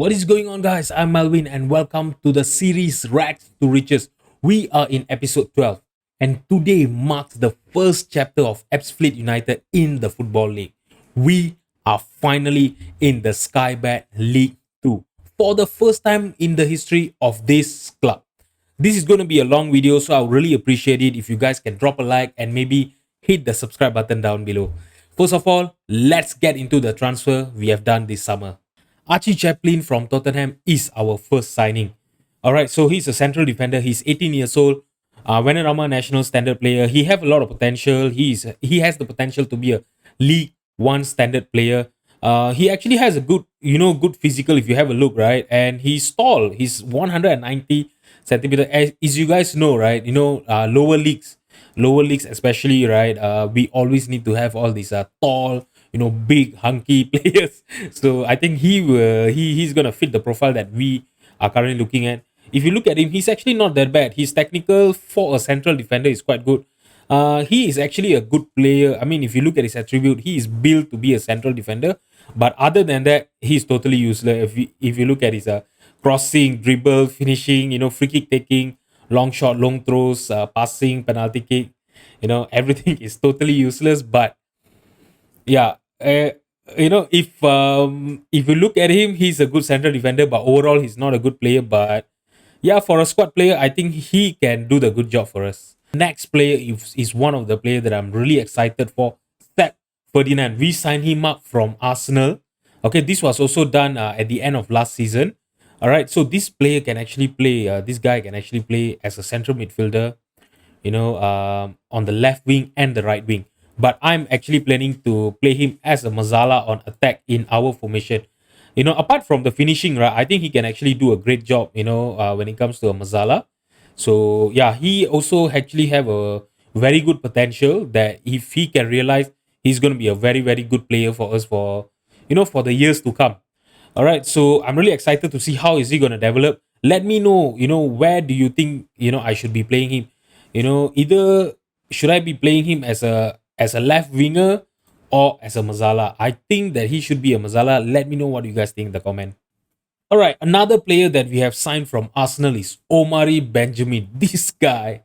What is going on, guys? I'm Melvin, and welcome to the series Rags to Riches. We are in episode 12, and today marks the first chapter of ebbsfleet United in the Football League. We are finally in the Sky Bet League 2 for the first time in the history of this club. This is going to be a long video, so I would really appreciate it if you guys can drop a like and maybe hit the subscribe button down below. First of all, let's get into the transfer we have done this summer. Archie Chaplin from Tottenham is our first signing. All right, so he's a central defender. He's 18 years old. Vanarama national standard player. He have a lot of potential. He has the potential to be a League One standard player. He actually has a good physical if you have a look, right? And he's tall. He's 190 centimeter. As you guys know, right? Lower leagues especially, right? We always need to have all these tall, big hunky players. So I think he's gonna fit the profile that we are currently looking at. If you look at him, he's actually not that bad. His technical for a central defender is quite good. He is actually a good player. I mean, if you look at his attribute, he is built to be a central defender. But other than that, he's totally useless. If you look at his crossing, dribble, finishing, free kick taking, long shot, long throws, passing, penalty kick, everything is totally useless. But yeah, if you look at him, he's a good central defender, but overall he's not a good player. But yeah, for a squad player, I think he can do the good job for us. Next player is one of the players that I'm really excited for. Seth Ferdinand. We signed him up from Arsenal. Okay, this was also done at the end of last season. All right, so this player can actually play. This guy can actually play as a central midfielder, on the left wing and the right wing. But I'm actually planning to play him as a Mazala on attack in our formation. Apart from the finishing, right, I think he can actually do a great job, when it comes to a Mazala. So yeah, he also actually have a very good potential that if he can realize, he's going to be a very, very good player for us for the years to come. All right, so I'm really excited to see how is he going to develop. Let me know, where do you think, I should be playing him? Either should I be playing him as a left winger or as a Mazala? I think that he should be a Mazala. Let me know what you guys think in the comment. All right, another player that we have signed from Arsenal is Omari Benjamin. This guy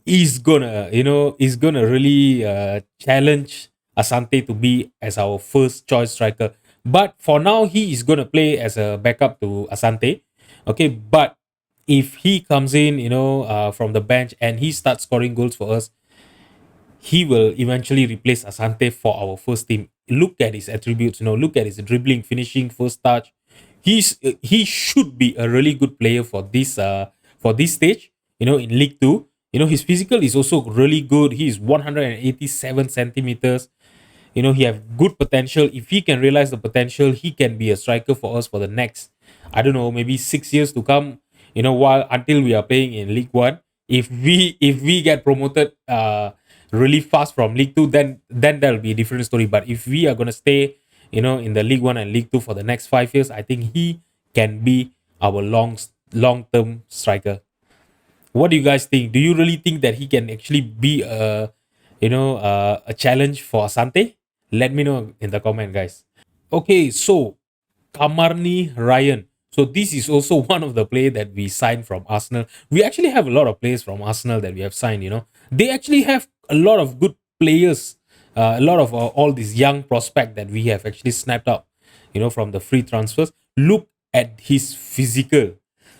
is gonna really challenge Asante to be as our first choice striker. But for now, he is gonna play as a backup to Asante. Okay, but if he comes in, from the bench and he starts scoring goals for us, he will eventually replace Asante for our first team. Look at his attributes, look at his dribbling, finishing, first touch. He should be a really good player for this stage, in League Two. His physical is also really good. He is 187 centimeters. He have good potential. If he can realize the potential, he can be a striker for us for the next, I don't know, maybe 6 years to come. While until we are playing in League One. If we get promoted really fast from League Two, then that'll be a different story. But if we are gonna stay, in the League One and League Two for the next 5 years, I think he can be our long term striker. What do you guys think? Do you really think that he can actually be a challenge for Asante? Let me know in the comment, guys. Okay, so Kamarni Ryan. So this is also one of the players that we signed from Arsenal. We actually have a lot of players from Arsenal that we have signed. They actually have a lot of good players, a lot of all these young prospect that we have actually snapped up, from the free transfers. Look at his physical.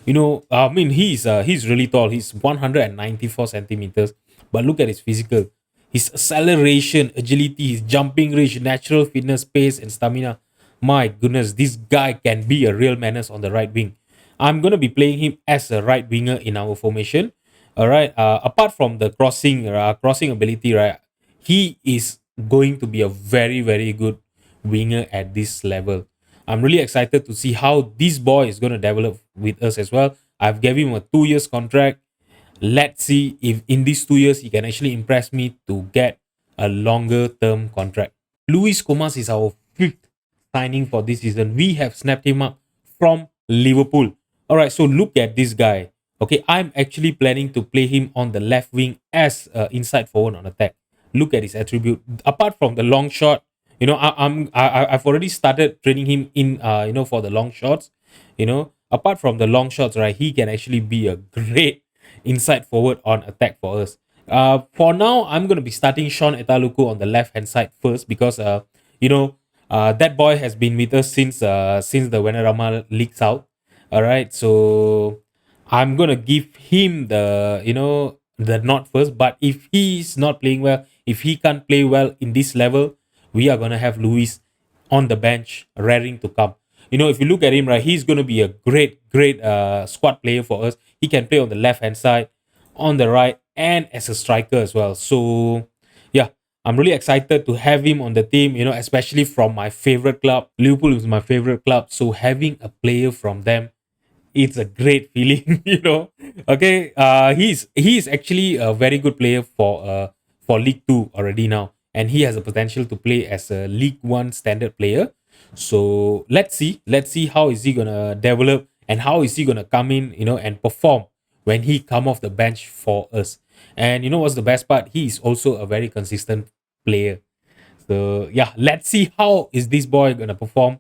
I mean, he's really tall. He's 194 centimeters. But look at his physical. His acceleration, agility, his jumping range, natural fitness, pace, and stamina. My goodness, this guy can be a real menace on the right wing. I'm gonna be playing him as a right winger in our formation. All right. Apart from the crossing ability, right, he is going to be a very, very good winger at this level. I'm really excited to see how this boy is going to develop with us as well. I've given him a 2 years contract. Let's see if in these 2 years he can actually impress me to get a longer term contract. Luis Comas is our fifth signing for this season. We have snapped him up from Liverpool. All right, so look at this guy. Okay, I'm actually planning to play him on the left wing as inside forward on attack. Look at his attribute. Apart from the long shot, I've already started training him in for the long shots. Apart from the long shots, right, he can actually be a great inside forward on attack for us. For now, I'm going to be starting Sean Etaluku on the left hand side first because, that boy has been with us since the Venerama leaks out. All right, so I'm gonna give him the nod first. But if he's not playing well, if he can't play well in this level, we are gonna have Luis on the bench, raring to come. If you look at him, right, he's gonna be a great squad player for us. He can play on the left hand side, on the right, and as a striker as well. So yeah, I'm really excited to have him on the team, especially from my favorite club. Liverpool is my favorite club. So having a player from them, it's a great feeling, Okay, he's actually a very good player for League Two already now, and he has the potential to play as a League One standard player. So let's see how is he gonna develop and how is he gonna come in, and perform when he come off the bench for us. And what's the best part? He is also a very consistent player. So yeah, let's see how is this boy gonna perform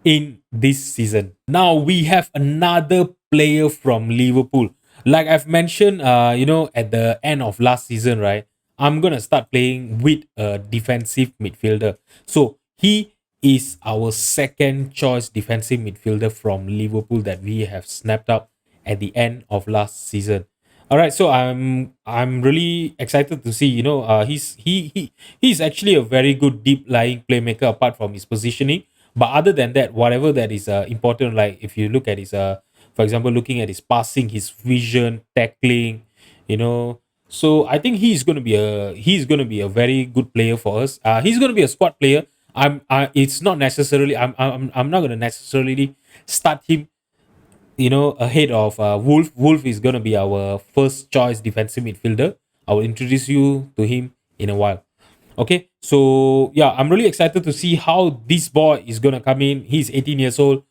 in this season. Now we have another player from Liverpool. Like I've mentioned, at the end of last season, right? I'm gonna start playing with a defensive midfielder. So he is our second choice defensive midfielder from Liverpool that we have snapped up at the end of last season. All right, so I'm really excited to see. He's actually a very good deep lying playmaker apart from his positioning. But other than that, whatever that is important, like if you look at his, for example, looking at his passing, his vision, tackling, you know, so I think he's gonna be a very good player for us. He's gonna be a squad player. It's not necessarily. I'm not gonna necessarily start him, ahead of Wolf. Wolf is going to be our first choice defensive midfielder. I will introduce you to him in a while. Okay, so yeah, I'm really excited to see how this boy is going to come in. He's 18 years old,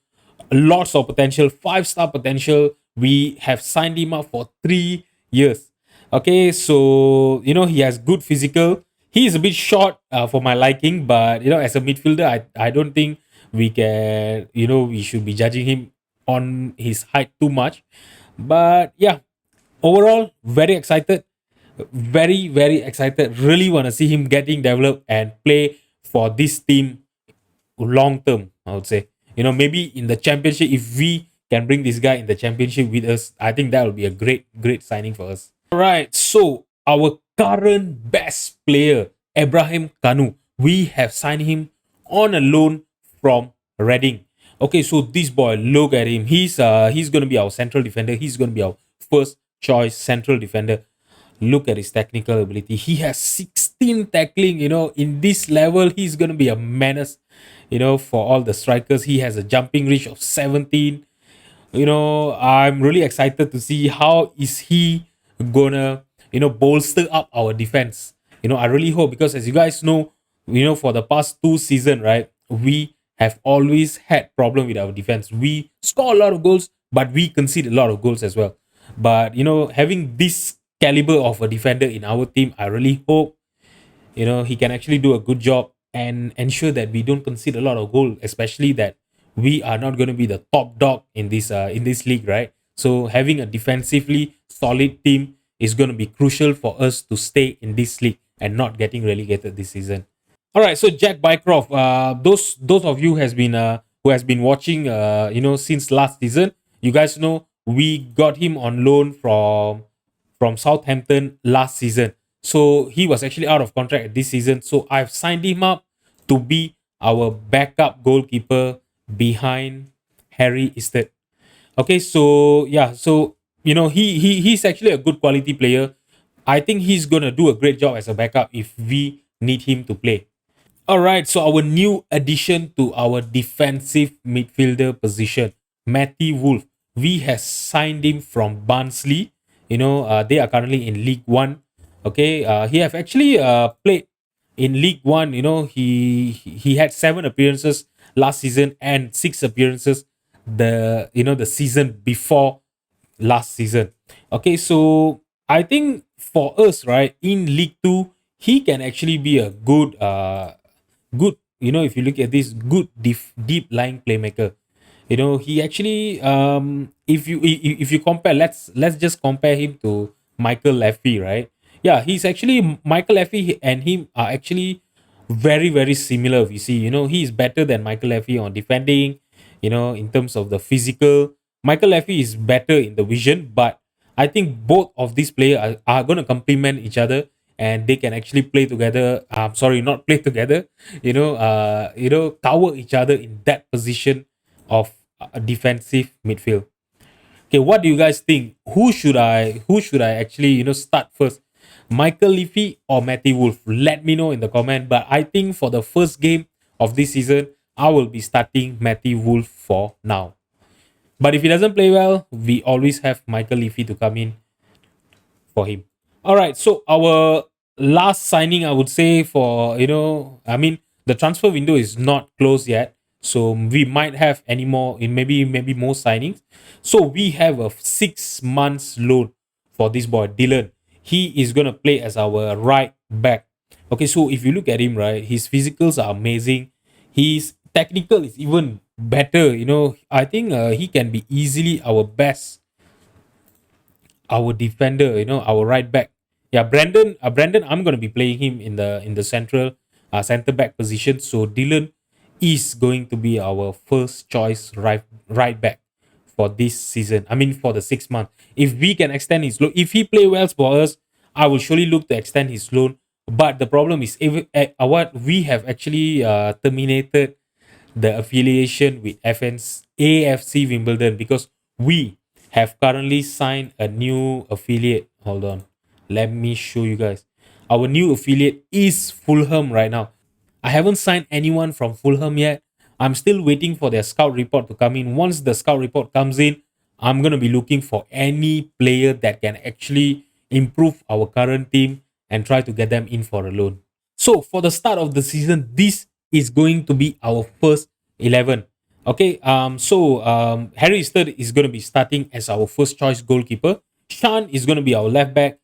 lots of potential, five-star potential. We have signed him up for 3 years. Okay, so he has good physical. He is a bit short for my liking, but as a midfielder, I don't think we should be judging him on his height too much. But yeah, overall, very excited, very excited. Really want to see him getting developed and play for this team long term, I would say. Maybe in the championship, if we can bring this guy in the championship with us, I think that will be a great signing for us. All right, so our current best player, Abraham Kanu, we have signed him on a loan from Reading. Okay, so this boy, look at him. He's gonna be our central defender. He's gonna be our first choice central defender. Look at his technical ability. He has 16 tackling. In this level, he's gonna be a menace. For all the strikers, he has a jumping reach of 17. I'm really excited to see how is he gonna bolster up our defense. I really hope, because as you guys know, for the past 2 seasons, right, we have always had problem with our defense. We score a lot of goals, but we concede a lot of goals as well. But having this caliber of a defender in our team, I really hope he can actually do a good job and ensure that we don't concede a lot of goal, especially that we are not going to be the top dog in this league, right? So having a defensively solid team is going to be crucial for us to stay in this league and not getting relegated this season. All right, so Jack Bycroft, those of you who has been watching, since last season, you guys know we got him on loan from Southampton last season. So he was actually out of contract this season. So I've signed him up to be our backup goalkeeper behind Harry Estate. Okay, so yeah, so he's actually a good quality player. I think he's gonna do a great job as a backup if we need him to play. All right, so our new addition to our defensive midfielder position, Matty Wolf. We have signed him from Barnsley. They are currently in League One. Okay, he have actually played in League One. He had 7 appearances last season and 6 appearances the season before last season. Okay, so I think for us, right, in League Two, he can actually be a good, if you look at this, good deep lying playmaker. He actually, if you compare, let's just compare him to Michael Leffy, right? Yeah, he's actually Michael Leffy and him are actually very very similar. We see, he's better than Michael Leffy on defending. In terms of the physical, Michael Leffy is better in the vision, but I think both of these players are going to complement each other and they can actually play together. Sorry, not play together. Cover each other in that position of a defensive midfield. Okay, what do you guys think? Who should I actually start first? Michael Leafy or Matty Wolf? Let me know in the comment. But I think for the first game of this season, I will be starting Matty Wolf for now. But if he doesn't play well, we always have Michael Leafy to come in for him. All right. So our last signing, I would say for the transfer window is not closed yet, so we might have any more in maybe more signings. So we have a 6 months loan for this boy Dylan. He is gonna play as our right back. Okay, so if you look at him, right, his physicals are amazing. His technical is even better. I think he can be easily our defender, our right back. Yeah, Brandon, I'm gonna be playing him in the central center back position. So Dylan is going to be our first choice right back for this season. I mean for the 6 month. If we can extend his loan, if he play well for us, I will surely look to extend his loan. But the problem is if what we have actually terminated the affiliation with AFC Wimbledon because we have currently signed a new affiliate. Hold on. Let me show you guys. Our new affiliate is Fulham right now. I haven't signed anyone from Fulham yet. I'm still waiting for their scout report to come in. Once the scout report comes in, I'm going to be looking for any player that can actually improve our current team and try to get them in for a loan. So for the start of the season, this is going to be our first 11. Okay, Harry Easter is going to be starting as our first choice goalkeeper. Sean is going to be our left back.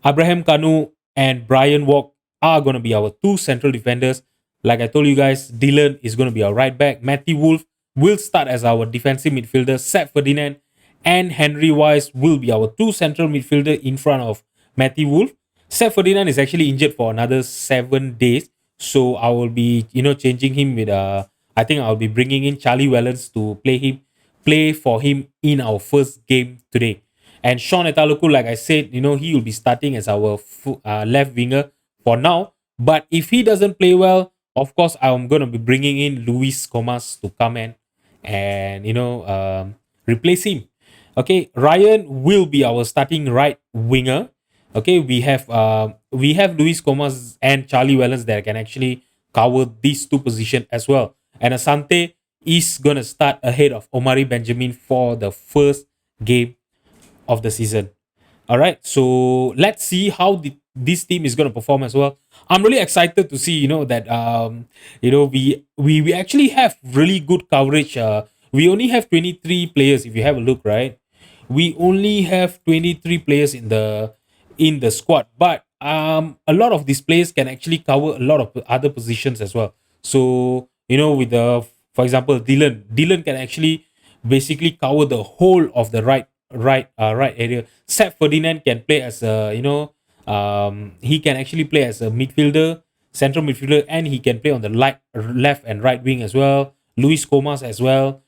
Abraham Kanu and Brian Walk are going to be our two central defenders. Like I told you guys, Dylan is going to be our right back. Matty Wolf will start as our defensive midfielder. Seth Ferdinand and Henry Wise will be our two central midfielder in front of Matty Wolf. Seth Ferdinand is actually injured for another 7 days. So I will be, changing him with I think I'll be bringing in Charlie Wellens to play for him in our first game today. And Sean Etaluku, like I said, he will be starting as our left winger for now. But if he doesn't play well, of course, I'm going to be bringing in Luis Comas to come in and, replace him. Okay, Ryan will be our starting right winger. Okay, we have Luis Comas and Charlie Wellens that can actually cover these two positions as well. And Asante is gonna start ahead of Omari Benjamin for the first game of the season. All right, so let's see how this team is going to perform as well. I'm really excited to see, that we actually have really good coverage. We only have 23 players. If you have a look, right, we only have 23 players in the squad, but a lot of these players can actually cover a lot of other positions as well. So with for example, Dylan can actually basically cover the whole of the right area. Seth Ferdinand can play as a he can actually play as a midfielder, central midfielder, and he can play on the left and right wing as well. Luis Comas as well.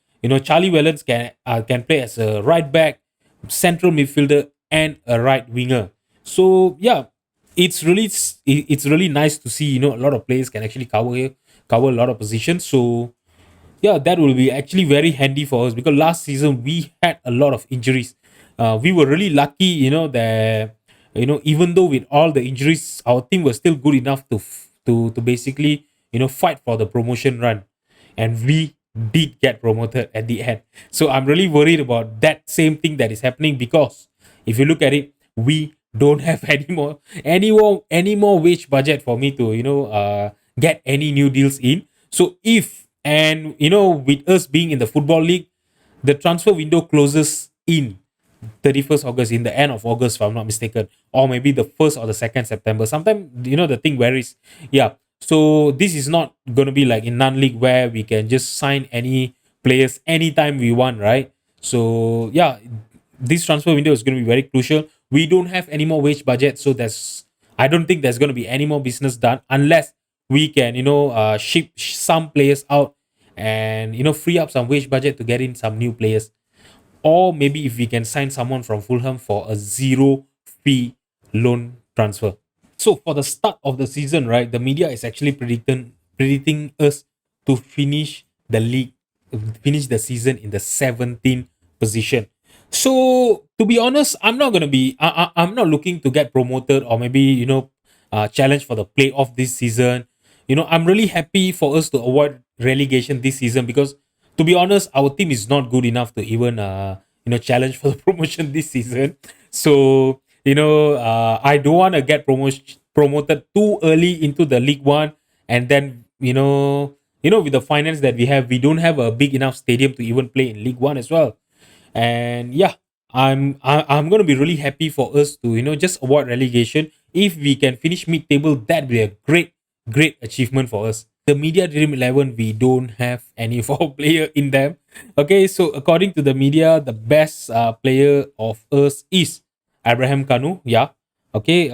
Charlie Wellens can play as a right back, central midfielder, and a right winger. So yeah, it's really nice to see a lot of players can actually cover a lot of positions. So yeah, that will be actually very handy for us because last season we had a lot of injuries. We were really lucky, that even though with all the injuries, our team was still good enough to basically fight for the promotion run, and we did get promoted at the end. So I'm really worried about that same thing that is happening because if you look at it, we don't have any more wage budget for me to get any new deals in. So if and with us being in the football league, the transfer window closes in 31st August, in the end of August, if I'm not mistaken, or maybe the 1st or the 2nd September. Sometimes, the thing varies. Yeah. So this is not going to be like in non-league where we can just sign any players anytime we want, right? So yeah, this transfer window is going to be very crucial. We don't have any more wage budget, so there's I don't think there's going to be any more business done unless we can ship some players out and free up some wage budget to get in some new players, or maybe if we can sign someone from Fulham for a zero fee loan transfer. So for the start of the season, right, the media is actually predicting us to finish the season in the 17th position. So to be honest, I'm not gonna be I'm not looking to get promoted or maybe challenge for the playoff this season. I'm really happy for us to avoid relegation this season because to be honest, our team is not good enough to even challenge for the promotion this season. So I don't want to get promoted too early into the League One, and then with the finance that we have, we don't have a big enough stadium to even play in League One as well. And yeah, I'm gonna be really happy for us to just avoid relegation. If we can finish mid-table, that'd be a great achievement for us. The media dream 11, we don't have any of our player in them. Okay, so according to the media, the best player of us is Abraham Kanu. Yeah, okay.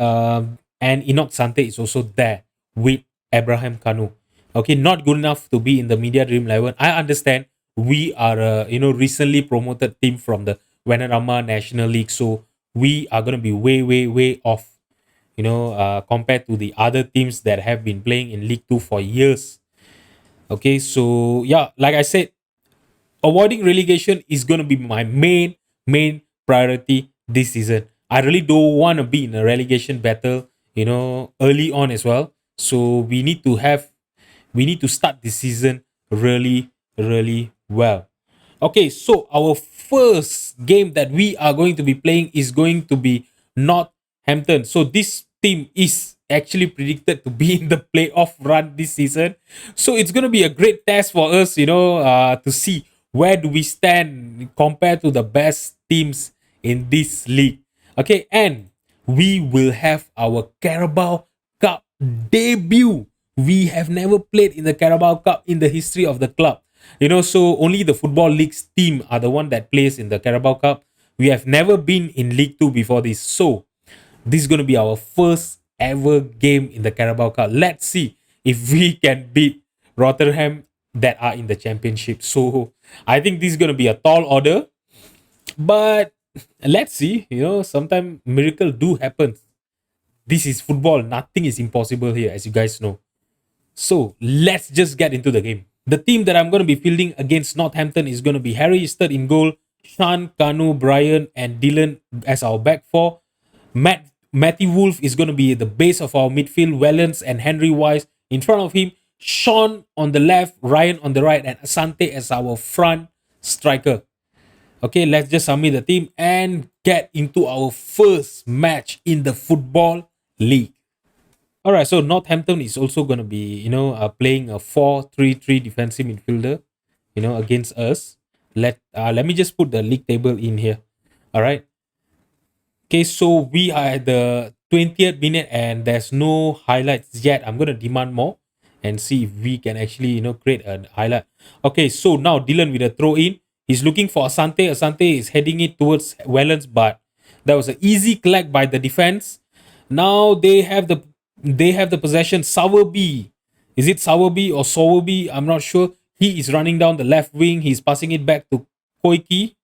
And Enoch Sante is also there with Abraham Kanu. Okay, not good enough to be in the media dream 11. I understand we are a recently promoted team from the Vanarama National League, so we are gonna be way off compared to the other teams that have been playing in League 2 for years. Okay, so yeah, like I said, avoiding relegation is going to be my main priority this season. I really don't want to be in a relegation battle, early on as well. So we need to start this season really well. Okay, so our first game that we are going to be playing is going to be Northampton. So this team is actually predicted to be in the playoff run this season. So it's going to be a great test for us, to see where do we stand compared to the best teams in this league. Okay, and we will have our Carabao Cup debut. We have never played in the Carabao Cup in the history of the club. So only the Football League's team are the one that plays in the Carabao Cup. We have never been in League 2 before this. So this is going to be our first ever game in the Carabao Cup. Let's see if we can beat Rotherham that are in the championship. So I think this is going to be a tall order. But let's see. Sometimes miracle do happen. This is football. Nothing is impossible here, as you guys know. So let's just get into the game. The team that I'm going to be fielding against Northampton is going to be Harry Easton in goal, Sean, Kanu, Brian, and Dylan as our back four. Matthew Wolf is going to be the base of our midfield, Wellens and Henry Wise in front of him, Sean on the left, Ryan on the right, and Asante as our front striker. Okay, let's just submit the team and get into our first match in the Football League. All right, so Northampton is also going to be, playing a 4-3-3 defensive midfielder, against us. Let me just put the league table in here. All right. Okay, so we are at the 20th minute and there's no highlights yet. I'm going to demand more and see if we can actually, create a highlight. Okay, so now Dylan with a throw in. He's looking for Asante. Asante is heading it towards Wellens, but that was an easy collect by the defense. Now they have the possession. Sowerby. Is it Sowerby or Sowerby? I'm not sure. He is running down the left wing. He's passing it back to Koiki.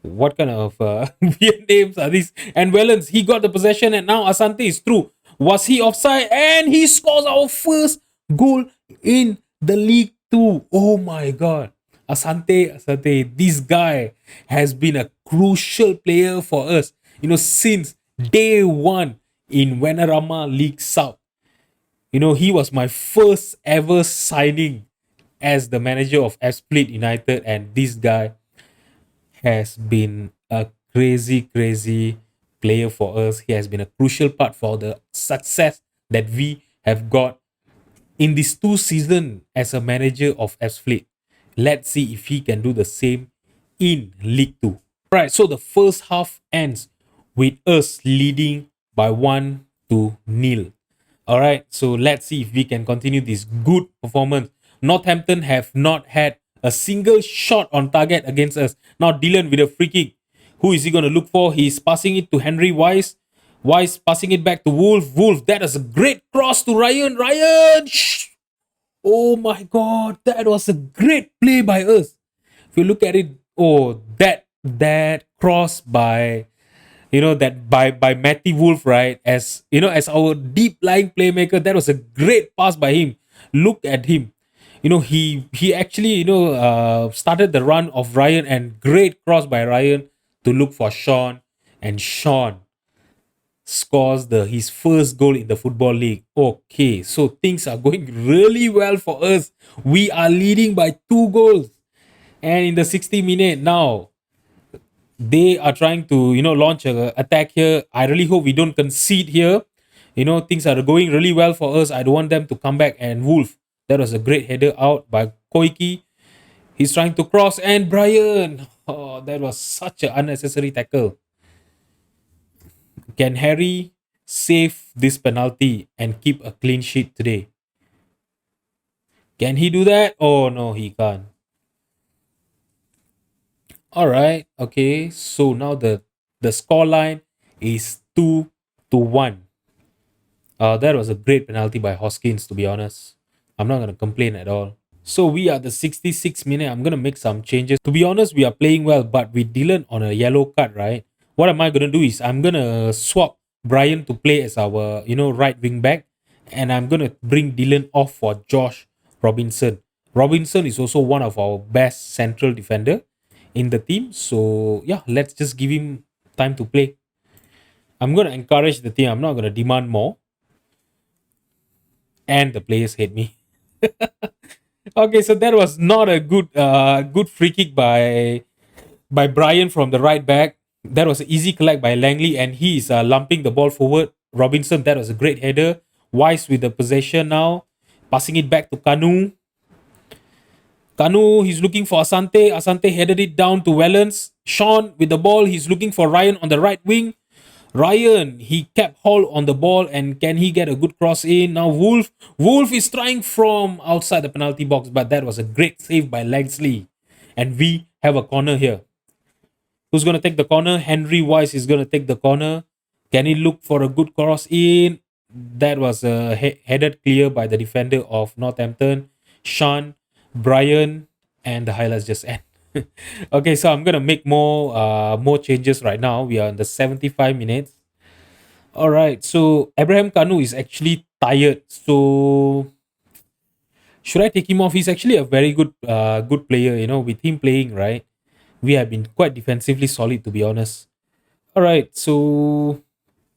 What kind of weird names are these? And Wellens, he got the possession and now Asante is through. Was he offside? And he scores our first goal in the League 2. Oh my God. Asante, this guy has been a crucial player for us, since day one in Vanarama League South. He was my first ever signing as the manager of ebbsfleet United, and this guy has been a crazy player for us. He has been a crucial part for the success that we have got in this 2 seasons as a manager of ebbsfleet. Let's see if he can do the same in League 2. Right, so the first half ends with us leading by 1-0. All right, so let's see if we can continue this good performance. Northampton have not had a single shot on target against us. Now Dylan with a free kick. Who is he going to look for? He's passing it to Henry Wise. Wise passing it back to Wolf. Wolf, that is a great cross to Ryan. Ryan! Shh! Oh my god, that was a great play by us. If you look at it, oh, that cross by that by Matty Wolf, right? As as our deep lying playmaker, that was a great pass by him. Look at him. He actually started the run of Ryan, and great cross by Ryan to look for Sean, and Sean scores the his first goal in the football league. Okay, so things are going really well for us. We are leading by 2 goals, and in the 60 minute now they are trying to launch a attack here. I really hope we don't concede here. Things are going really well for us. I don't want them to come back. And Wolf, that was a great header out by Koiki. He's trying to cross, and Brian, oh, that was such an unnecessary tackle. Can Harry save this penalty and keep a clean sheet today? Can he do that? Oh no, he can't. All right. Okay. So now the score line is 2-1. That was a great penalty by Hoskins. To be honest, I'm not gonna complain at all. So we are the 66th minute. I'm gonna make some changes. To be honest, we are playing well, but with Dylan on a yellow card, right? What am I gonna do is I'm gonna swap Brian to play as our right wing back, and I'm gonna bring Dylan off for Josh Robinson. Robinson is also one of our best central defender in the team. So yeah, let's just give him time to play. I'm gonna encourage the team. I'm not gonna demand more. And the players hate me. Okay, so that was not a good free kick by Brian from the right back. That was an easy collect by Langley, and he is lumping the ball forward. Robinson, that was a great header. Wise with the possession now, passing it back to Kanu. Kanu, he's looking for Asante. Asante headed it down to Wellens. Sean with the ball, he's looking for Ryan on the right wing. Ryan, he kept hold on the ball, and can he get a good cross in? Now Wolf. Wolf is trying from outside the penalty box, but that was a great save by Langsley. And we have a corner here. Who's going to take the corner? Henry Wise is going to take the corner. Can he look for a good cross in? That was headed clear by the defender of Northampton. Sean, Brian, and the highlights just end. Okay, so I'm gonna make more changes right now. We are in the 75 minutes. All right, so Abraham Kanu is actually tired. So should I take him off? He's actually a very good player. With him playing, right, we have been quite defensively solid, to be honest. All right, so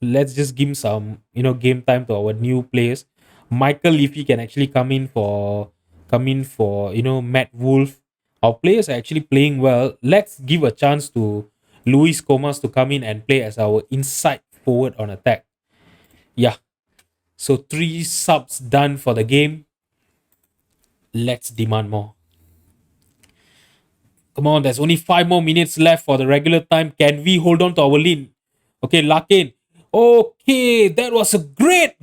let's just give him some game time to our new players. Michael Leafy can actually come in for Matt Wolf. Our players are actually playing well. Let's give a chance to Luis Comas to come in and play as our inside forward on attack. Yeah. So 3 subs done for the game. Let's demand more. Come on, there's only 5 more minutes left for the regular time. Can we hold on to our lead? Okay, Larkin. Okay, that was a great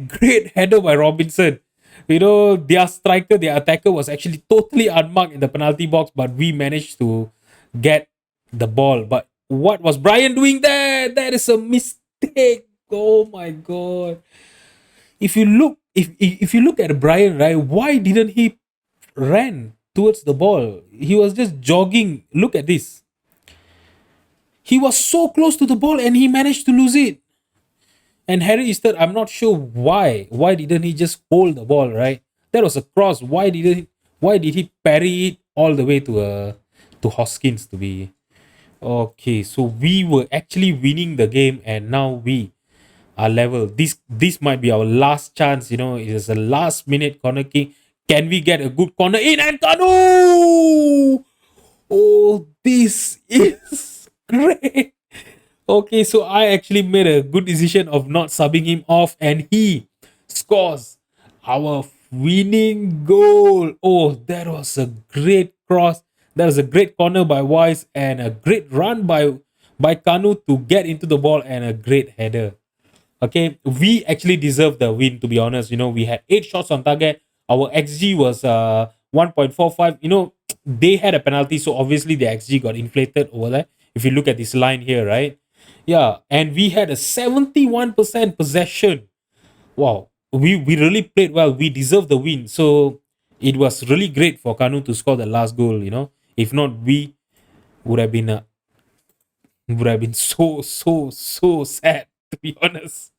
header by Robinson. Their striker, their attacker was actually totally unmarked in the penalty box, but we managed to get the ball. But what was Brian doing there? That is a mistake. Oh my god. If you look at Brian, right, why didn't he ran towards the ball? He was just jogging. Look at this. He was so close to the ball and he managed to lose it. And Harry Easter, I'm not sure why. Why didn't he just hold the ball, right? That was a cross. Why did he parry it all the way to Hoskins to be? Okay, so we were actually winning the game, and now we are level. This might be our last chance. It is a last minute corner kick. Can we get a good corner in? And Kanu! Oh, this is great. Okay, so I actually made a good decision of not subbing him off, and he scores our winning goal. Oh, that was a great cross. That was a great corner by Wise, and a great run by Kanu to get into the ball, and a great header. Okay, we actually deserve the win, to be honest. We had 8 shots on target. Our XG was 1.45. they had a penalty, so obviously the XG got inflated over there. If you look at this line here, right? Yeah, and we had a 71% possession. Wow, we really played well. We deserved the win. So it was really great for Kanu to score the last goal. If not, we would have been so sad, to be honest.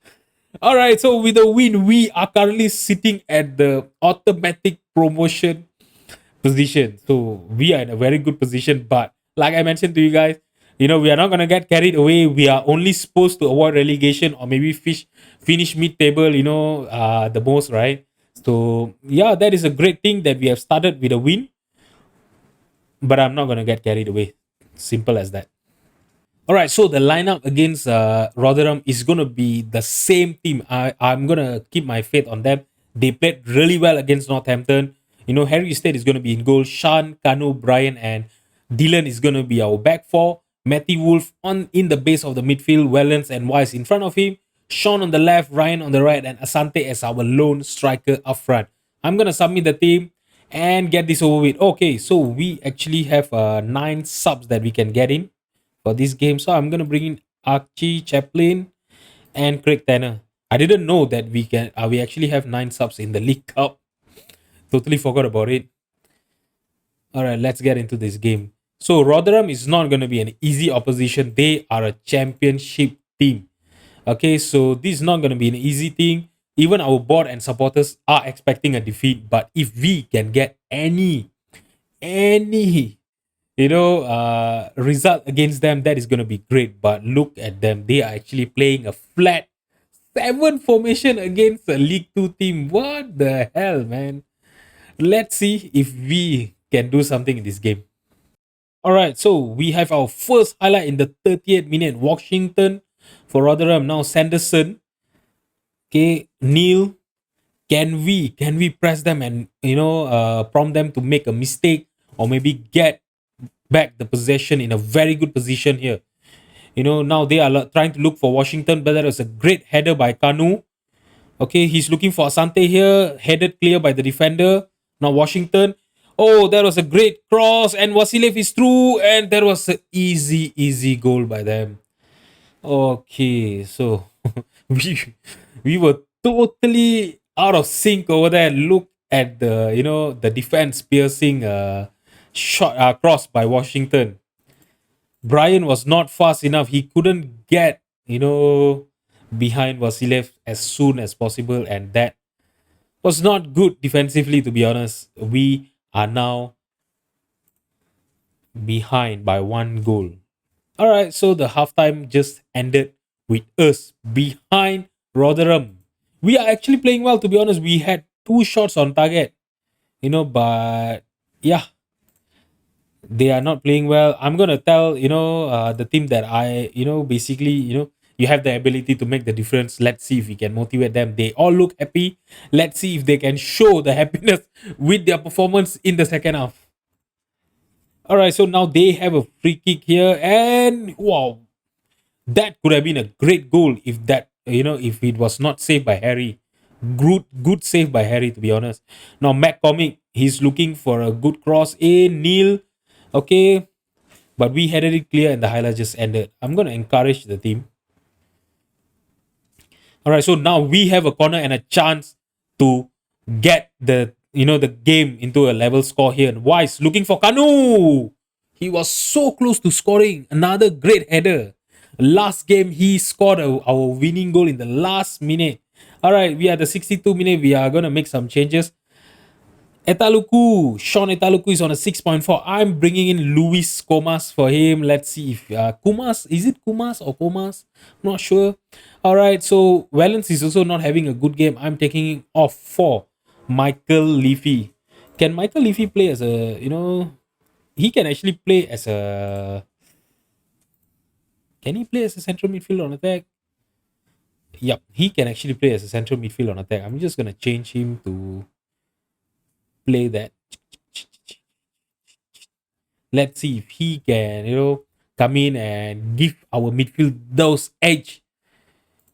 All right, so with the win, we are currently sitting at the automatic promotion position. So we are in a very good position. But like I mentioned to you guys, we are not gonna get carried away. We are only supposed to avoid relegation or maybe finish mid-table. The most, right? So yeah, that is a great thing that we have started with a win. But I'm not gonna get carried away. Simple as that. All right, so the lineup against Rotherham is going to be the same team. I'm going to keep my faith on them. They played really well against Northampton. Harry Estate is going to be in goal. Sean, Kanu, Brian, and Dylan is going to be our back four. Matty Wolf in the base of the midfield. Wellens and Wise in front of him. Sean on the left, Ryan on the right, and Asante as our lone striker up front. I'm going to submit the team and get this over with. Okay, so we actually have 9 subs that we can get in for this game. So I'm gonna bring in Archie Chaplin and Craig Tanner. I didn't know that we actually have 9 subs in the League Cup. Totally forgot about it. All right, let's get into this game. So Rotherham is not gonna be an easy opposition. They are a championship team. Okay, so this is not gonna be an easy thing. Even our board and supporters are expecting a defeat. But if we can get any result against them, that is going to be great. But look at them, they are actually playing a flat 7 formation against a League 2 team. What the hell, man? Let's see if we can do something in this game. All right, so we have our first highlight in the 38th minute. Washington for Rotherham. Now Sanderson. Okay, Neil. Can we press them and prompt them to make a mistake or maybe get back the possession in a very good position here? Now they are trying to look for Washington, but that was a great header by Kanu. Okay, he's looking for Asante here, headed clear by the defender. Now Washington. Oh, that was a great cross, and Vasilev is through, and that was an easy goal by them. Okay, so we we were totally out of sync over there. Look at the defense piercing shot cross by Washington. Brian was not fast enough. He couldn't get behind Vasilev as soon as possible, and that was not good defensively. To be honest, we are now behind by 1 goal. All right, so the halftime just ended with us behind Rotherham. We are actually playing well, to be honest. We had 2 shots on target, but yeah, they are not playing well. I'm gonna tell the team that basically you have the ability to make the difference. Let's see if we can motivate them. They all look happy. Let's see if they can show the happiness with their performance in the second half. All right, so now they have a free kick here, and wow, that could have been a great goal if it was not saved by Harry. Good save by Harry, to be honest. Now McCormick, he's looking for a good cross in. Neil, okay, but we headed it clear and the highlight just ended. I'm gonna encourage the team. All right, so now we have a corner and a chance to get the game into a level score here. And Wise looking for Kanu. He was so close to scoring another great header. Last game he scored our winning goal in the last minute. All right, we are the 62 minute. We are gonna make some changes. Sean Etaluku is on a 6.4. I'm bringing in Luis Comas for him. Let's see if Kumas, is it Kumas or Comas? I'm not sure. All right, so Valence is also not having a good game. I'm taking him off for Michael Leafy. Can Michael Leafy play as a, he can actually play as a, can he play as a central midfielder on attack? Yep, he can actually play as a central midfielder on attack. I'm just going to change him to play that. Let's see if he can, come in and give our midfield those edge,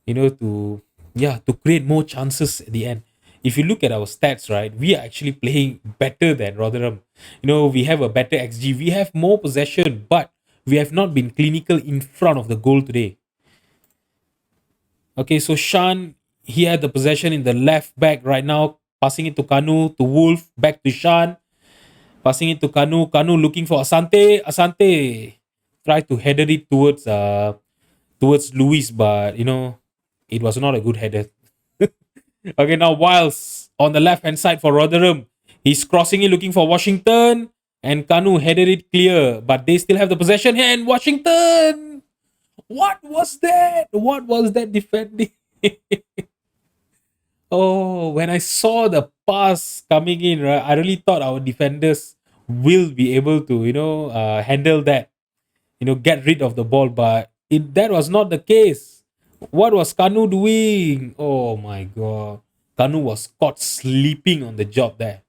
to create more chances at the end. if you look at our stats, right, we are actually playing better than Rotherham. You know, we have a better XG, we have more possession, but we have not been clinical in front of the goal today. Okay, so Shan, he had the possession in the left back right now, passing it to Kanu, to Wolf, back to Shan, passing it to Kanu, Kanu looking for Asante, Asante tried to header it towards Luis, but you know, it was not a good header. Okay, now Wiles on the left hand side for Rotherham. He's crossing it looking for Washington. And Kanu headed it clear, but they still have the possession here. And Washington! What was that? What was that defending? Oh, when I saw the pass coming in, right, I really thought our defenders will be able to, handle that, get rid of the ball. But that was not the case. What was Kanu doing? Oh my god. Kanu was caught sleeping on the job there.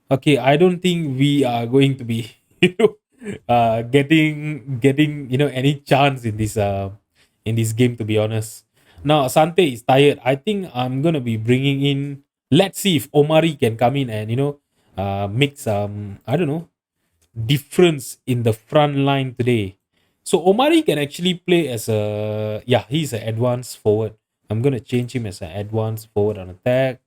Okay, I don't think we are going to be, getting any chance in this game, to be honest. Now Asante is tired. I think I'm gonna be bringing in. Let's see if Omari can come in and make some, I don't know, difference in the front line today. So Omari can actually play as he's an advanced forward. I'm gonna change him as an advanced forward on attack.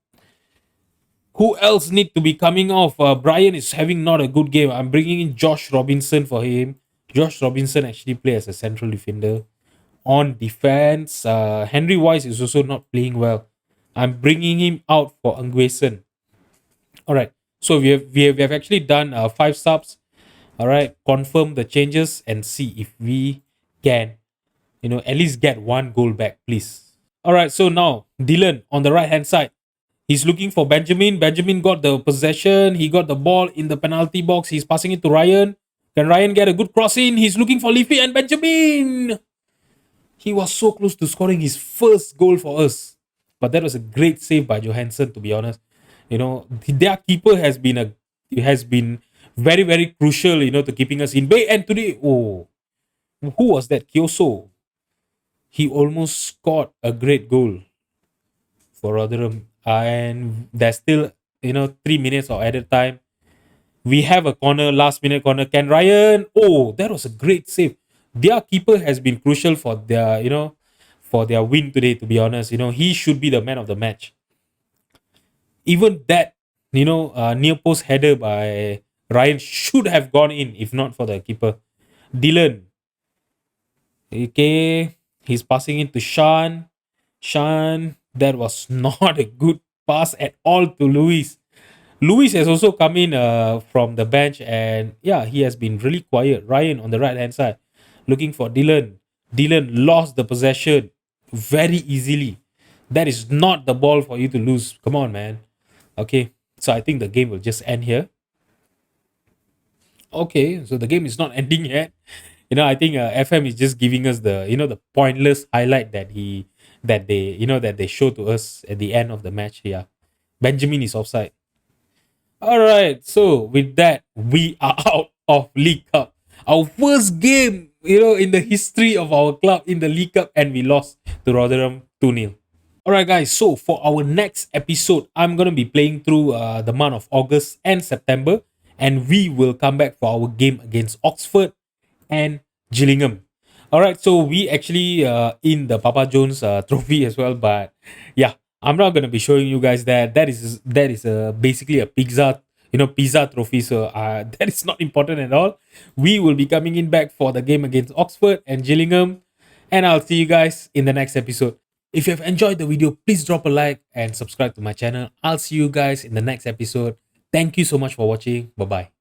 Who else need to be coming off? Brian is having not a good game. I'm bringing in Josh Robinson for him. Josh Robinson actually plays as a central defender. On defense, Henry Wise is also not playing well. I'm bringing him out for Nguesen. All right. So we have actually done 5 subs. All right. Confirm the changes and see if we can, at least get 1 goal back, please. All right. So now Dylan on the right hand side. He's looking for Benjamin. Benjamin got the possession. He got the ball in the penalty box. He's passing it to Ryan. Can Ryan get a good cross in? He's looking for Leafy and Benjamin. He was so close to scoring his first goal for us. But that was a great save by Johansson, to be honest. Their keeper has been very, very crucial, to keeping us in bay. And today, who was that? Kyoso. He almost scored a great goal for Rotherham. And there's still 3 minutes of added time. We have a corner, last minute corner. Can Ryan? Oh, that was a great save. Their keeper has been crucial for their win today, to be honest. He should be the man of the match. Even that near post header by Ryan should have gone in if not for the keeper. Dylan, okay, he's passing it to Sean. That was not a good pass at all to Luis. Luis has also come in from the bench, and yeah, he has been really quiet. Ryan on the right hand side looking for Dylan. Dylan lost the possession very easily. That is not the ball for you to lose. Come on, man. Okay, so I think the game will just end here. Okay, so the game is not ending yet. I think FM is just giving us the pointless highlight that they show to us at the end of the match. Yeah, Benjamin is offside. All right, so with that, we are out of League Cup. Our first game, in the history of our club in the League Cup, and we lost to Rotherham 2-0. All right, guys. So for our next episode, I'm gonna be playing through the month of August and September, and we will come back for our game against Oxford and Gillingham. All right, so we actually in the Papa John's trophy as well, but yeah, I'm not gonna be showing you guys that. That is basically a pizza trophy. So that is not important at all. We will be coming in back for the game against Oxford and Gillingham, and I'll see you guys in the next episode. If you have enjoyed the video, please drop a like and subscribe to my channel. I'll see you guys in the next episode. Thank you so much for watching. Bye bye.